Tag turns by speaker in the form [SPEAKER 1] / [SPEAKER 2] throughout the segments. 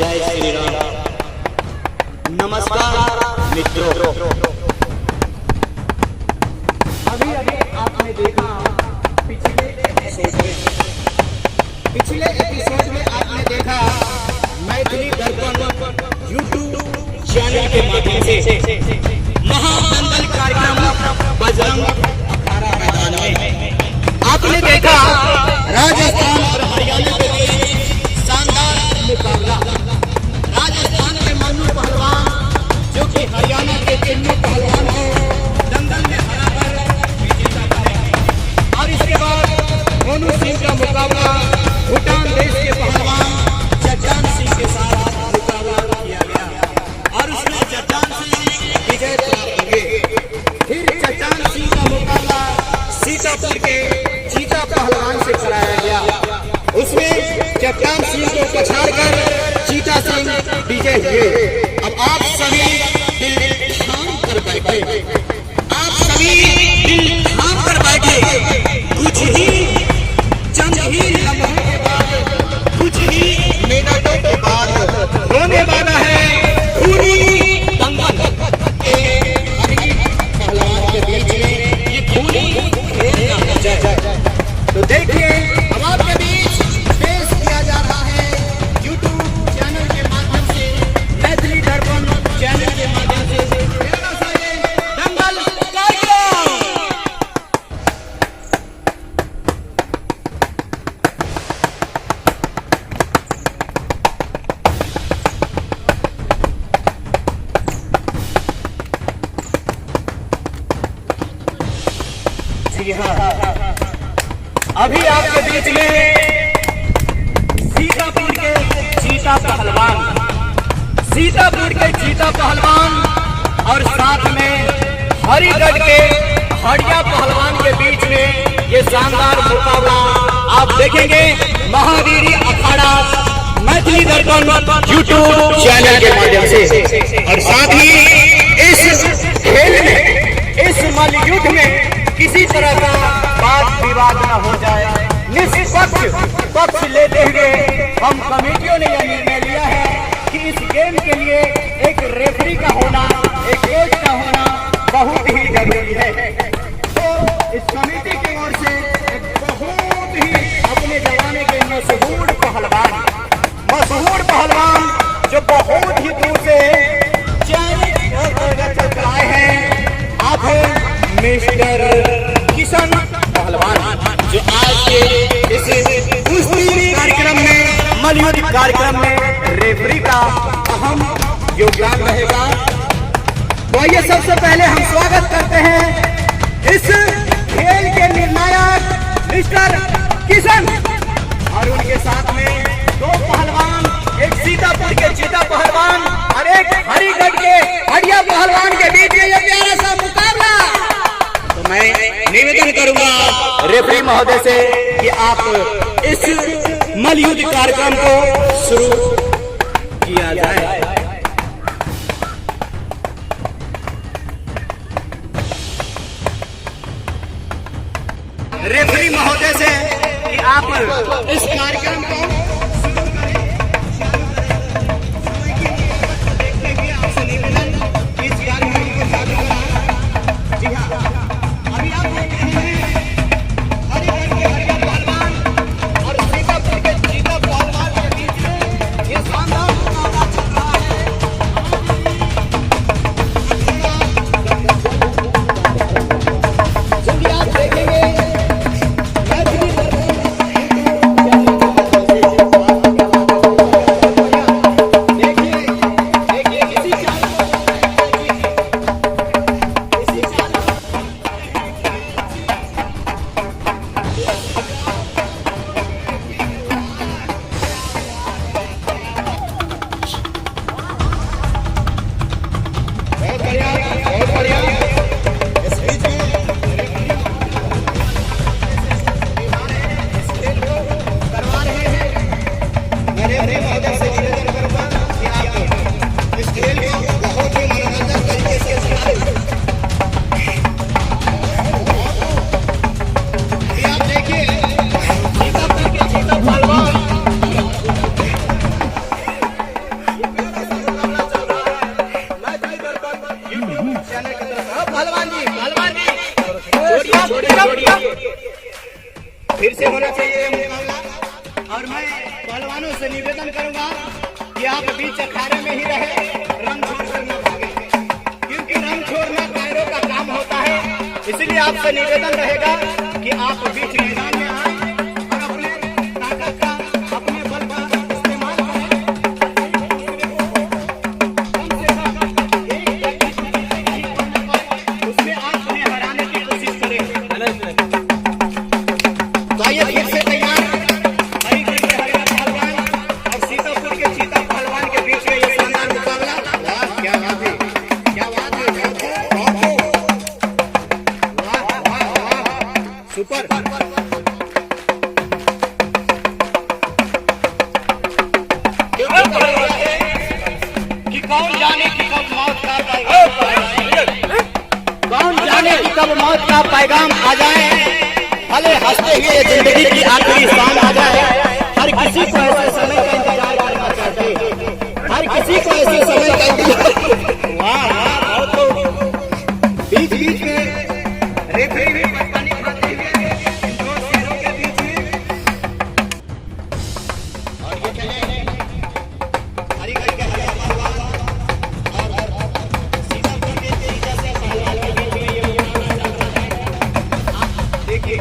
[SPEAKER 1] जय श्री राम। नमस्कार मित्रों,
[SPEAKER 2] अभी आपने देखा पिछले एपिसोड में आपने देखा मैथिली दर्पण यूट्यूब
[SPEAKER 1] चैनल के माध्यम से महादंगल कार्यक्रम बजरंग अखाड़ा मैदान में आपने देखा राजस्थान और हरियाणा के बीच शानदार मुकाबला। राजस्थान के मन्नू पहलवान जो कि हरियाणा के चिन्नू पहलवान को दंगल में हराकर विजेता बने और इसके बाद मोनू सिंह का मुकाबला भूटान देश के पहलवान चट्टान सिंह के साथ मुकाबला किया गया और उसमें चट्टान सिंह विजय प्राप्त हुए। फिर चट्टान सिंह का मुकाबला सीतापुर के चीता पहलवान से कराया गया, उसमें चट्टान सिंह को पछाड़कर चीता सिंह विजय हुए। अब आप सभी दिल थाम कर बैठे, आप सभी दिल थाम कर बैठे। कुछ ही चंद ही लम्हों के बाद, कुछ ही मिनटों के बाद होने वाला है खूनी दंगल। पहलवान के बीच में ये खूनी खेल ना हो जाए। तो देखिए अब आपके बीच पेश किया जा रहा है यूट्यूब चैनल के माध्यम से, मैथिली दर्पण चैनल के माध्यम से प्यारा सा ये दंगल कार्यक्रम। जी हाँ, अभी आपके बीच में सीतापुर के चीता पहलवान और साथ में हरिगढ़ के हड़िया पहलवान के बीच में ये शानदार मुकाबला आप देखेंगे महावीरी अखाड़ा मैथिली दर्पण यूट्यूब चैनल के माध्यम से। और साथ ही इस खेल में, इस मल्लयुद्ध में किसी तरह का बात विवाद न हो जाए, निष्पक्ष पक्ष लेते हुए हम कमेटियों ने यह निर्णय लिया है कि इस गेम के लिए एक रेफरी का होना, एक कोच का होना बहुत ही जरूरी है। तो इस कमेटी की ओर से एक बहुत ही अपने जमाने के मशहूर पहलवान जो बहुत ही दूर से चल आए हैं, आप मिस्टर किशन पहलवान, जो आज के इस कुश्ती कार्यक्रम में, मल्लयुद्ध कार्यक्रम में रेफरी का अहम योगदान रहेगा। तो आइए सबसे पहले हम स्वागत करते हैं इस खेल के निर्णायक मिस्टर किशन और उनके साथ में दो पहलवान, एक सीतापुर के चीता पहलवान और एक हरिगढ़ के हड़िया पहलवान के बीच में यह प्यारा सा मुकाबला। तो मैं निवेदन करूंगा रेफरी महोदय से कि आप इस मल्लयुद्ध कार्यक्रम को शुरू किया जाए। रेफरी महोदय से कि आप इस कार्यक्रम को
[SPEAKER 2] से निवेदन करूंगा कि आप बीच अखाड़े में ही रहे, रंग छोड़कर न भागे, क्योंकि रंग छोड़ना कायरों का काम होता है। इसलिए आपसे निवेदन रहेगा कि आप बीच मैदान में आए और अपने ताकत का, अपने बल का इस्तेमाल करें। कम से कम उसमें आप उन्हें हराने की कोशिश करें। तो आइए फिर से तैयार, हरिगढ़ के हरिया पहलवान और सीतापुर के चीता पहलवान के बीच में ये शानदार मुकाबला। वाह क्या बात है, क्या बात है, वाह वाह वाह, सुपर। कि कौन जाने कि कब मौत का कौन जाने कि कब मौत का पैगाम आ जाए, भले हंसते हुए जिंदगी की आखिरी शाम आ जाए। हर किसी को ऐसे समय का इंतजार करना चाहिए, हर किसी को ऐसे समय का इंतजार। वाह वाह, बीच बीच में रेफरी भी पटवानी खाते हुए इन दो शेरों के बीच में। और ये चले हरिगढ़ के हरिया पहलवान और सीतापुर के चीता से पहलवान के बीच में ये मुकाबला चल रहा है। आप देखिए,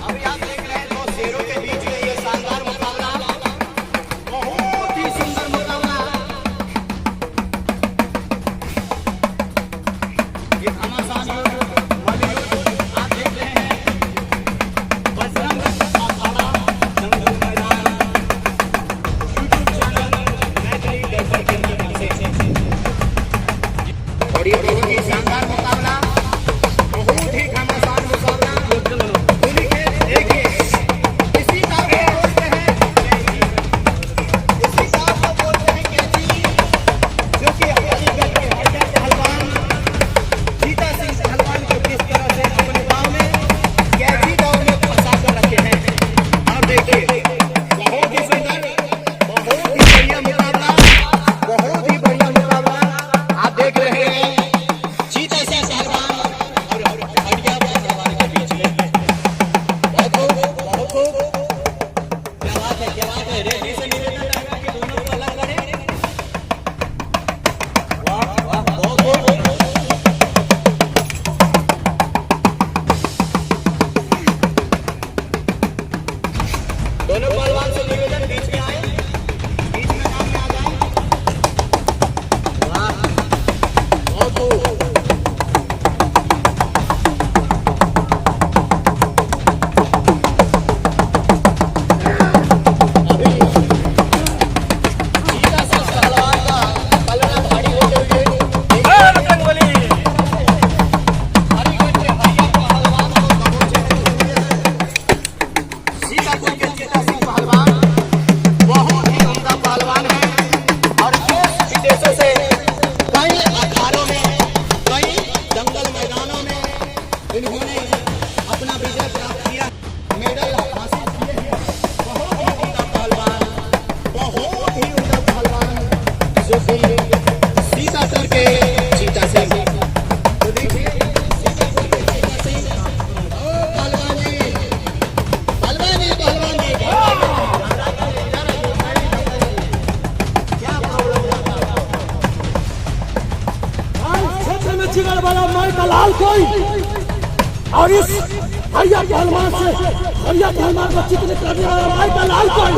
[SPEAKER 2] अभी आप देख रहे हैं दो शेरों के बीच में ये शानदार मुकाबला, बहुत ही सुंदर मुकाबला। ये घमासान मौजूद आप देख रहे हैं, बजरंग अखाड़ा दंगल मैदान यूट्यूब चैनल मैथिली दर्शक के माध्यम से। और ये बहुत ही शानदार मुकाबला, बहुत ही घमासान मुकाबला। देखिए, इसी का वो बोलते हैं कैची, इसी का वो बोलते हैं कैची, जो कि हरिगढ़ के हरिया पहलवान चीता सिंह पहलवान को किस तरह से अपने गांव में कैची गांव में फंसा कर रखे हैं। आप देखिए, बहुत ही सुंदर, बहुत ही बढ़िया मुकाबला, बहुत ही बढ़िया मुकाबला। आप देख रहे हैं चीता सिंह पहलवान और हरिया पहलवान के बीच में। बहुत खूब, क्या बात है, क्या बात है। रेफरी से निवेदन रहेगा कि दोनों को अलग करें। वाह वाह, बहुत खूब। दोनों पहलवान से निवेदन बीच में आए, बीच में नाम में आ जाए। वाह, बहुत खूब। चीता सिंह पहलवान का पलड़ा भारी होते हुए हरिगढ़ के हरिया पहलवान को दबोचे हुए सीतापुर के चीता सिंह पहलवान बहुत ही उम्दा पहलवान है और देश विदेशों से कई अखाड़ों में, कई दंगल मैदानों में इन्होंने अपना विजय प्राप्त किया, मेडल हासिल किए हैं। बहुत ही उम्दा पहलवान, बहुत ही उम्दा पहलवान, जो कि सीतापुर के चीता सिंह। तो देखिए, सीतापुर के चीता सिंह, ओ पहलवान जी, पहलवान जी, पहलवान जी, क्या प्रॉब्लम है?
[SPEAKER 3] क्षेत्र में जिगर वाला माई का लाल कोई और इस हरिया पहलवान से हरिया पहलवान को चित्र करने वाला माई का लाल कोई।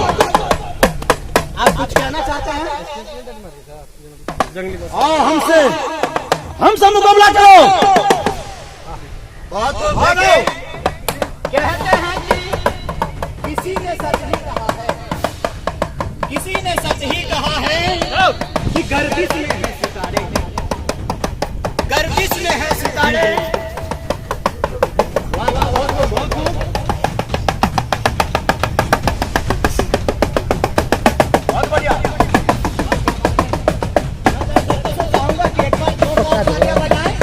[SPEAKER 2] आप कुछ कहना चाहते हैं?
[SPEAKER 3] आओ हमसे मुकाबला करो।
[SPEAKER 2] बहुत देखिए, कहते हैं कि किसी ने सच ही कहा है, किसी ने सच ही कहा है कि गर्दिश में है सितारे, गर्दिश में है सितारे। वाह वाह, बहुत खूब, बहुत खूब, बहुत बढ़िया। चाहूंगा कि एक बार जोरदार तालियां बजाएं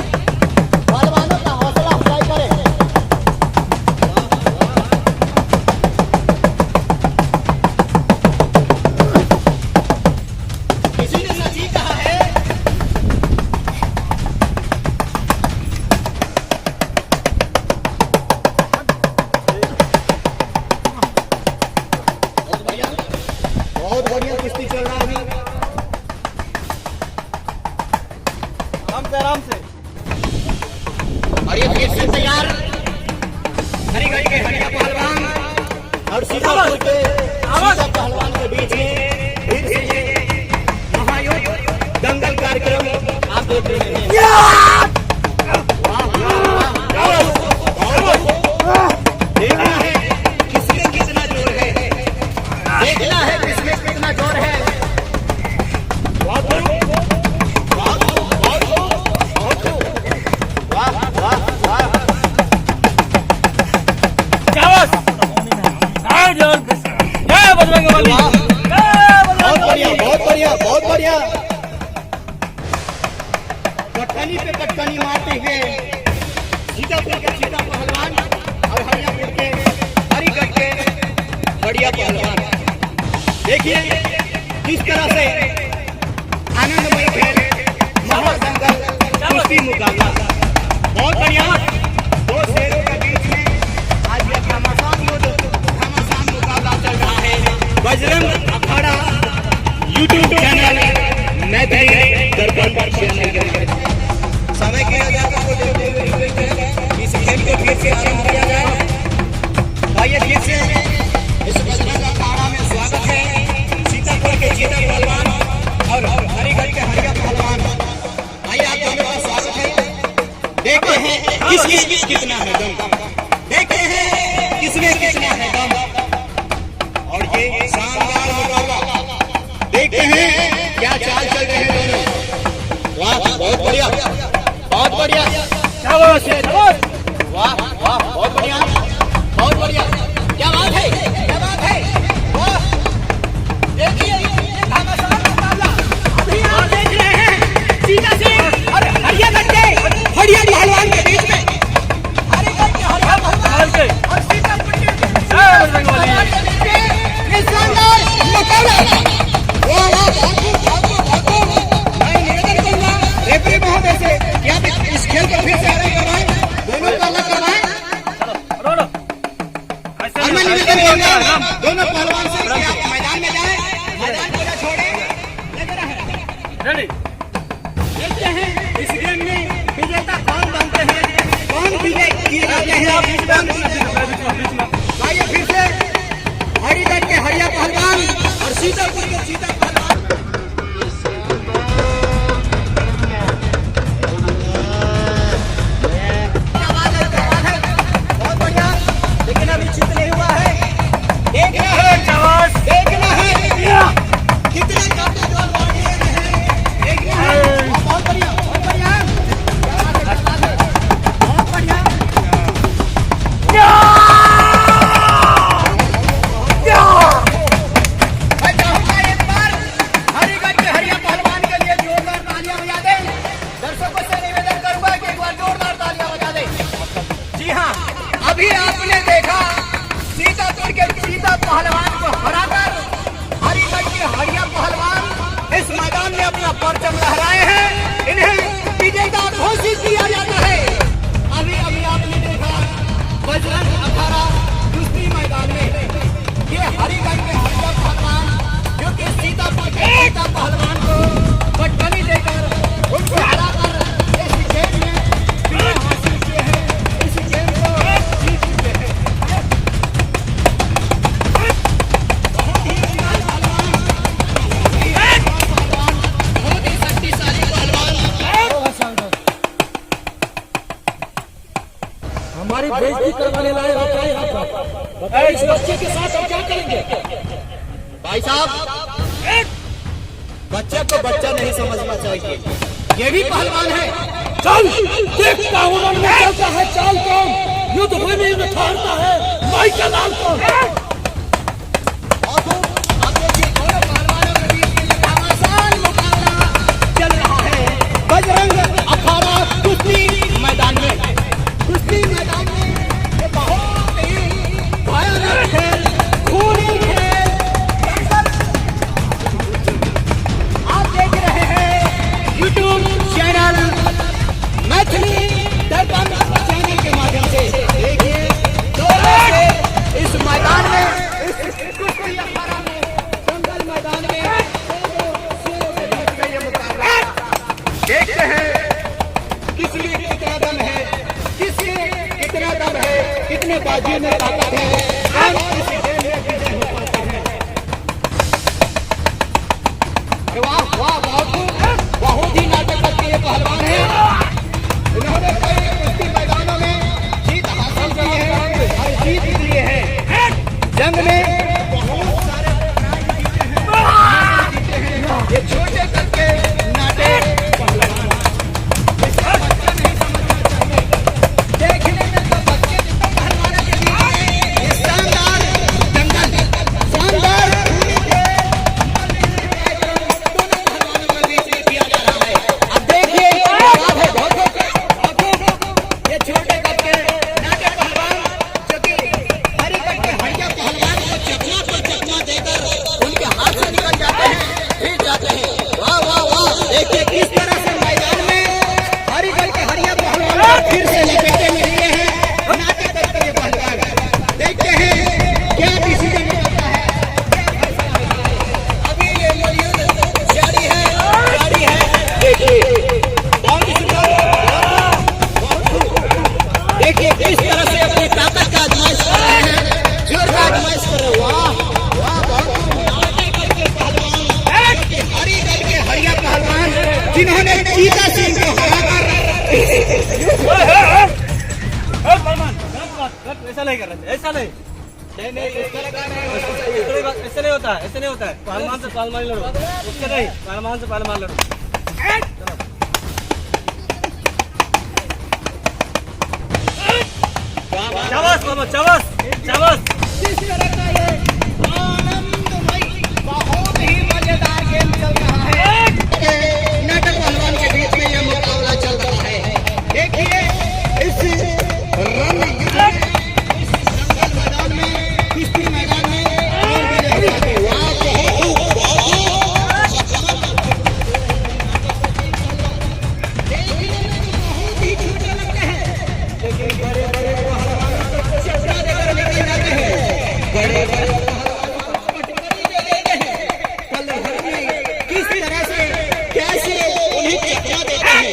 [SPEAKER 1] के हरिया पहलवान और सीतापुर के सीता पहलवान के बीच में फिर से ये महायुद्ध दंगल कार्यक्रम आप देख रहे हैं। देखना है किसमें कितना जोर है, देखना है किसमें कितना जोर है। बहुत बढ़िया। कटकनी पे कटकनी मारते हुए सीतापुर के सीता पहलवान और हरियापुर के हरिगढ़ के बढ़िया पहलवान, देखिए किस तरह से आनंदमय खेल महादंगल कुश्ती मुकाबला। बहुत बढ़िया, दो शेरों के बीच में आज यह घमासान मुकाबला चल रहा है। बजरंग अखाड़ा यूट्यूब चैनल मैथिली दर्पण चैनल के समय किया जाता है। इस खेल को फिर से आरंभ किया जाए। आइए फिर से इस बजरंग अखाड़ा में स्वागत है सीतापुर के सीता पहलवान और हरिगढ़ के हरिया पहलवान। आइए आप दोनों का स्वागत है। देखते हैं किसमें कितना है दम, देखते हैं किसमें कितना है दम। और ये शानदार मुकाबला देखते हैं क्या चाल चल रहे हैं दोनों। वाह बहुत बढ़िया, बहुत बढ़िया, वाह वाह बहुत बढ़िया, बहुत बढ़िया, क्या बात है, क्या बात है। वाह देखिए घमासान मुकाबला अभी आप देख रहे हैं सीता सिंह और हरियागढ़ के हरिया पहलवान के बीच में। हरिगढ़ के हरिया पहलवान और सीतापुर के पहलवान के बीच में ये शानदार मुकाबला। मैं निवेदन करूंगा रेफरी महोदय से कि आप इस खेल को फिर से आरंभ करवाएं, दोनों को अलग करवाएं। और मैं निवेदन करूंगा दोनों पहलवान से कि आप मैदान में जाएं, मैदान को न छोड़ें। देखते हैं इस गेम में विजेता कौन बनते हैं, कौन विजय किए जाते हैं। आइए फिर से हरिगढ़ के हरिया पहलवान और सीतापुर के सीता पहलवान। बहुत बढ़िया, लेकिन अभी चित नहीं हुआ है। देखना है देखना है कितने काफी जोर मार दिए हैं, देखना है। बहुत बढ़िया, बहुत बढ़िया, बहुत बढ़िया। अभी आपने देखा सीतापुर के सीता पहलवान को हराकर हरिगढ़ के हरिया पहलवान इस मैदान में अपना परचम लहराए हैं। इन्हें विजेता घोषित किया जाता है। अभी अभी आपने देखा बजरंग अखाड़ा कुश्ती मैदान में ये हरिगढ़ के हरिया पहलवान जो कि सीतापुर के सीता पहलवान को कटकनी देकर उनको हराकर इस गेम में विजय हासिल किए हैं। इस गेम को जीत चुके हैं। बहुत ही पहलवान, बहुत ही शक्तिशाली पहलवान।
[SPEAKER 3] हमारी बेइज्जती करवाने लाए हो क्या यहाँ पर? बताइए इस बच्चे के साथ हम क्या करेंगे?
[SPEAKER 1] भाई साहब, बच्चे को बच्चा नहीं समझना चाहिए, ये भी पहलवान है।
[SPEAKER 3] चल देखता हूँ मन में चलता है चाल कौन युद्ध भूमि में ठहरता है माई का लाल कौन।
[SPEAKER 1] अब देखिए दोनों पहलवानों के बीच में घमासान मुकाबला चल रहा है बजरंग अखाड़ा कुश्ती मैदान में। कुश्ती मैदान में ये बहुत ही भयानक खेल, खूनी खेल आप देख रहे हैं यूट्यूब चैनल मैथिली दर्पण चैनल के माध्यम से। देखिए इस मैदान में कितने बाजियों में ताकत है, कौन इस खेल में विजय हो पाता है। वाह वाह, बहुत ही नाटक करके ये पहलवान है। इन्होंने कई कुश्ती मैदानों में जीत हासिल की है और जीत लिए है। जंग में बहुत सारे प्राइज जीते हैं। ये छोटे करके नाटक पहलवान, इसका बच्चा नहीं समझना चाहिए। देखने में तो बच्चे पहलवानों के बीच में ये शानदार दंगल, शानदार दोनों पहलवानों के बीच में किया जा रहा है। अब देखिए ये छोटे करके नाटक पहलवान जो कि हरी करके हरिया पहलवान को चकमा पर चकमा देकर उनके हाथ से निकल जाते हैं, फिर जाते हैं। वाह वाह वाह, देखिए किस तरह से मैदान में हरी करके हरिया पहलवान को फिर से लपेटे में लिए हैं नाटक करके ये पहलवान। देखते हैं क्या डिसीजन निकलता है। अभी ये मौजूद जारी है। देखिए देखिए किस तरह से अपनी ताकत का आजमाइश कर रहे हैं, जोर का आजमाइश कर रहे हैं। वाह वाह, हरी दल के हरिया पहलवान जिन्होंने चीता सिंह को हराकर
[SPEAKER 3] ऐसा नहीं कर रहे, ऐसा नहीं, ऐसे नहीं होता है, ऐसे नहीं होता है। पहलवान से पहलवान लड़ो, उससे नहीं, पहलवान से पहलवान लड़ो। चावस बाबा, चावस चावस।
[SPEAKER 1] जिस तरह का ये आनंदमय बहुत ही मजेदार गेम चल रहा है, नाटक पहलवान के बीच में यह मुकाबला चल रहा है। देखिए इस रण युद्ध में, इस जंगल मैदान में, कुश्ती मैदान में कौन विजय होगा। वाह, देखने में तो बहुत ही छोटे लगते हैं, लेकिन बड़े बड़े चपड़ा देकर लेके जाते हैं। बड़े बड़े पटवारी दे देते हैं। पल भर में किस तरह से कैसे उन्हें चकमा देते हैं।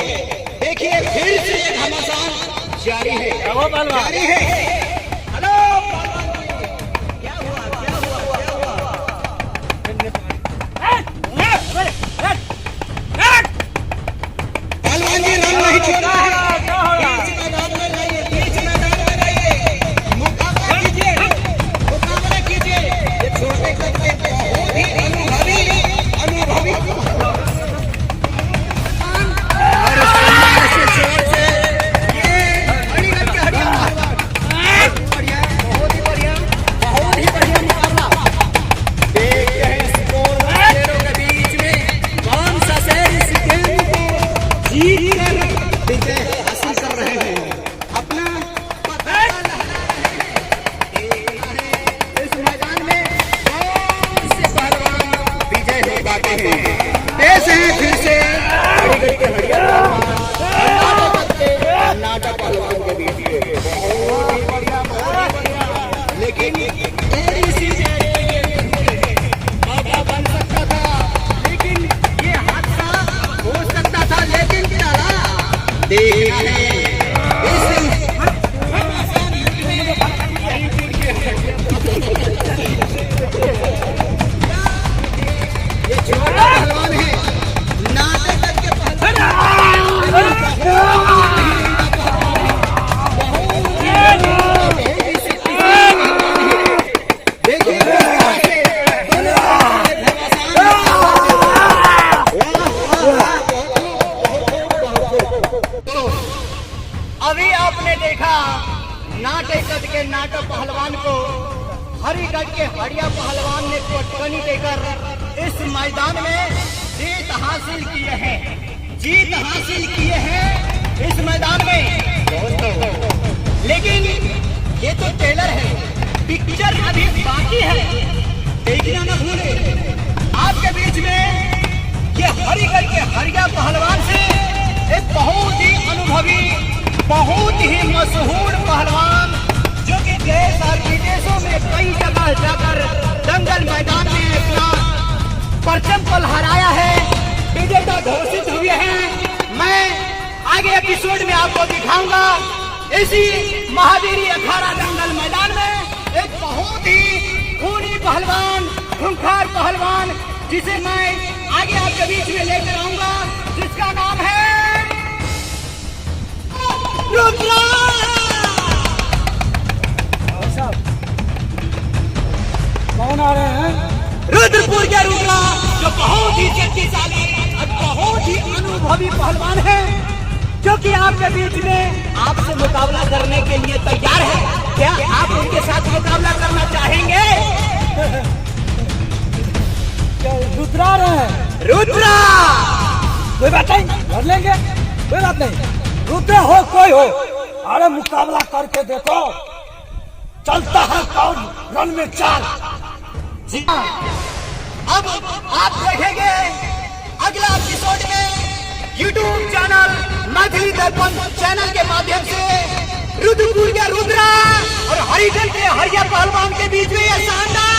[SPEAKER 1] देखिए फिर से ये घमासान जारी है, जारी है। हेलो क्या हुआ, क्या हुआ, क्या हुआ? पहलवान जी रन नहीं छोड़ा है। बीच मैदान में रहिए, बीच मैदान में रहिए, मुकाबला कीजिए, मुकाबला कीजिए। ये छोटे करके बहुत ही अनुभवी और सम्मान से जोर से ये हरी करके हरिया पहलवान, बढ़िया, बहुत ही बढ़िया, बहुत ही बढ़िया मुकाबला। देखते हैं स्कोर शेरों के बीच में कौन सा शेर इस गेम को जीत कर विजय हासिल कर रहे हैं, अपना पता इस मैदान में कौन से पहलवान विजय हो पाते हैं। पेश है फिर से हरी करके हरिया नाटक पहलवान के बीच में। बहुत ही बढ़िया, बहुत ही बढ़िया, लेकिन थोड़ी सी मौका बन सकता था, लेकिन ये हादसा हो सकता था, लेकिन चला। देखना है इस ये छोटा पहलवान है, नाटक करके देखिए अभी आपने देखा नाटक के नाटक पहलवान को हरिगढ़ के हरिया पहलवान ने पटकनी देकर इस मैदान में जीत हासिल किए हैं, जीत हासिल किए हैं इस मैदान में। लेकिन ये तो ट्रेलर है, पिक्चर अभी बाकी है, देखना न भूले। आपके बीच में ये हरिगढ़ के हरिया पहलवान से एक बहुत ही अनुभवी, बहुत ही मशहूर पहलवान जो कि देश और विदेशों में कई जगह जाकर दंगल मैदान में अपना परचम को लहराया है, विजेता घोषित हुए हैं। मैं आगे एपिसोड में आपको दिखाऊंगा इसी महावीरी अखाड़ा दंगल मैदान में एक बहुत ही खूनी पहलवान, खूंखार पहलवान, जिसे मैं आगे आपके बीच में लेकर आऊंगा, जिसका नाम है रुद्रा।
[SPEAKER 3] कौन आ रहे हैं?
[SPEAKER 1] रुद्रपुर के रुद्रा, जो बहुत ही शक्तिशाली और बहुत ही अनुभवी पहलवान है, जो कि आपके बीच में आपसे मुकाबला करने के लिए तैयार है। क्या आप उनके साथ मुकाबला करना चाहेंगे?
[SPEAKER 3] क्या रुद्रा आ रहे हैं?
[SPEAKER 1] रुद्रा,
[SPEAKER 3] कोई बात नहीं, कर लेंगे, कोई बात नहीं। रुद्रा हो कोई हो, अरे मुकाबला करके देखो, चलता है कौन रन में चाल।
[SPEAKER 1] अब आप देखेंगे अगला एपिसोड में YouTube चैनल मैथिली दर्पण चैनल के माध्यम से रुद्रपुर के रुद्रा और हरिजन के हरिया पहलवान के बीच में यह शानदार